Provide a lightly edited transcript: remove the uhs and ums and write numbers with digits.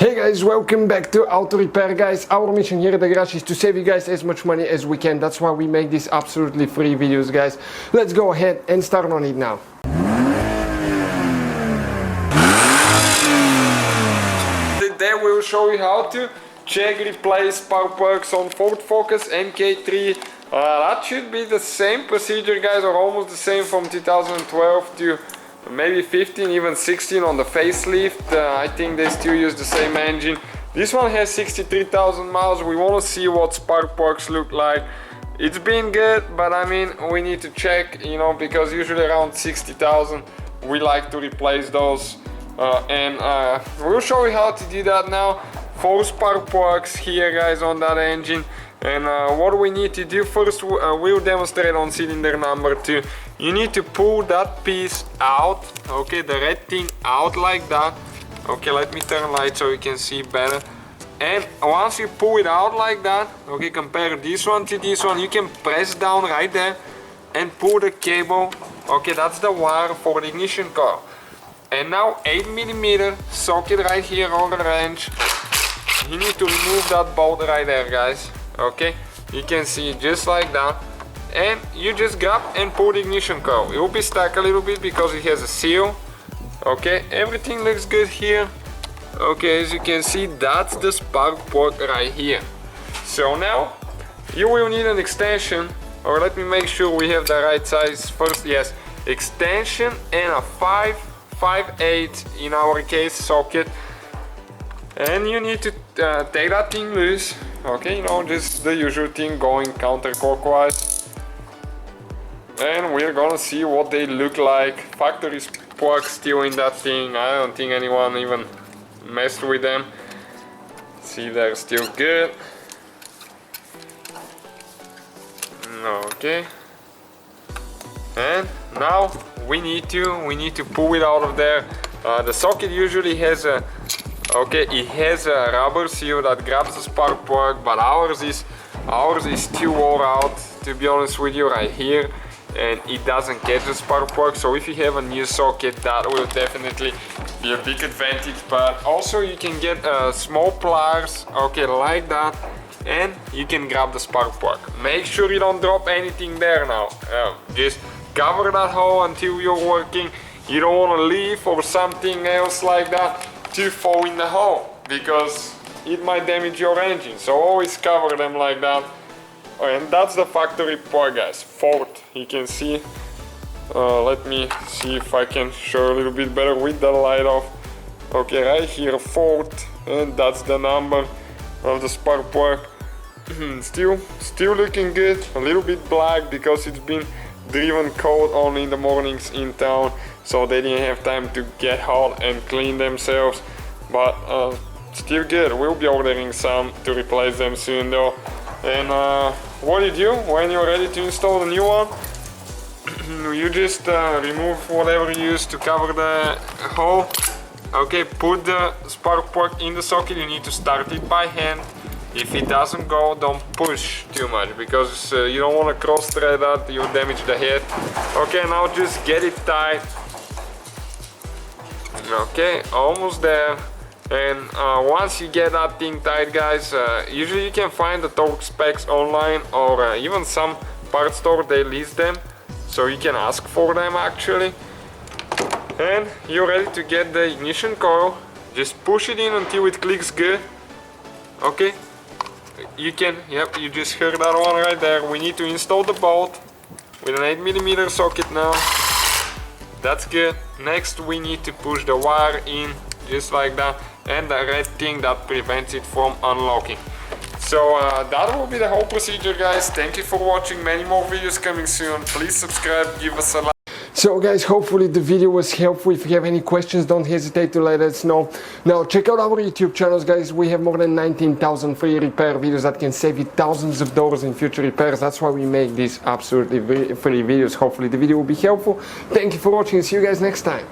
Hey guys, welcome back to Auto Repair, guys. Our mission here at the garage is to save you guys as much money as we can. That's why we make these absolutely free videos, guys. Let's go ahead and start on it now. Today we will show you how to check, replace spark plugs on Ford Focus Mk3. That should be the same procedure, guys, or almost the same from 2012 to maybe 15, even 16 on the facelift. I think they still use the same engine. This one has 63,000 miles. We want to see what spark plugs look like. It's been good, but I mean, we need to check, you know, because usually around 60,000 we like to replace those. We'll show you how to do that now. 4 spark plugs here, guys, on that engine. And what we need to do first, we'll demonstrate on cylinder number 2. You need to pull that piece out, okay, the red thing out like that. Okay, let me turn light so you can see better. And once you pull it out like that, okay, compare this one to this one, you can press down right there and pull the cable. Okay, that's the wire for the ignition coil. And now 8mm socket right here on the wrench. You need to remove that bolt right there, guys. Okay, you can see just like that, and you just grab and pull the ignition coil. It will be stuck a little bit because it has a seal. Okay, everything looks good here. Okay, as you can see, that's the spark plug right here. So now you will need an extension, or let me make sure we have the right size first. Yes, extension and a 5/8 in our case socket. And you need to take that thing loose. Okay, you know, just the usual thing, going counterclockwise. And we're gonna see what they look like. Factory plugs still in that thing. I don't think anyone even messed with them. See, they're still good. Okay. And now we need to pull it out of there. The socket usually has a it has a rubber seal that grabs the spark plug, but ours is too wore out, to be honest with you, right here, and it doesn't catch the spark plug. So if you have a new socket, that will definitely be a big advantage. But also you can get small pliers, okay, like that, and you can grab the spark plug. Make sure you don't drop anything there now. Just cover that hole until you're working. You don't want to leave or something else like that to fall in the hole, because it might damage your engine. So always cover them like that. And that's the factory plug, guys. Ford, you can see. Let me see if I can show a little bit better with the light off. Okay, right here, Ford, and that's the number of the spark plug. still looking good. A little bit black because it's been driven cold only in the mornings in town, so they didn't have time to get hot and clean themselves, but still good. We'll be ordering some to replace them soon though. And what you do when you're ready to install the new one, you just remove whatever you use to cover the hole. Okay, put the spark plug in the socket. You need to start it by hand. If it doesn't go, don't push too much, because you don't want to cross thread that, you damage the head. Okay, now just get it tight. Okay, almost there. And once you get that thing tight, guys, usually you can find the torque specs online, or even some parts store, they list them, so you can ask for them actually. And you're ready to get the ignition coil. Just push it in until it clicks good. Okay, you can, yep, you just heard that one right there. We need to install the bolt with an 8mm socket now. That's good. Next we need to push the wire in just like that, and the red thing that prevents it from unlocking. So that will be the whole procedure, guys. Thank you for watching. Many more videos coming soon. Please subscribe, give us a like. So guys, hopefully the video was helpful. If you have any questions, don't hesitate to let us know. Now check out our YouTube channels, guys. We have more than 19,000 free repair videos that can save you thousands of dollars in future repairs. That's why we make these absolutely free videos. Hopefully the video will be helpful. Thank you for watching. See you guys next time.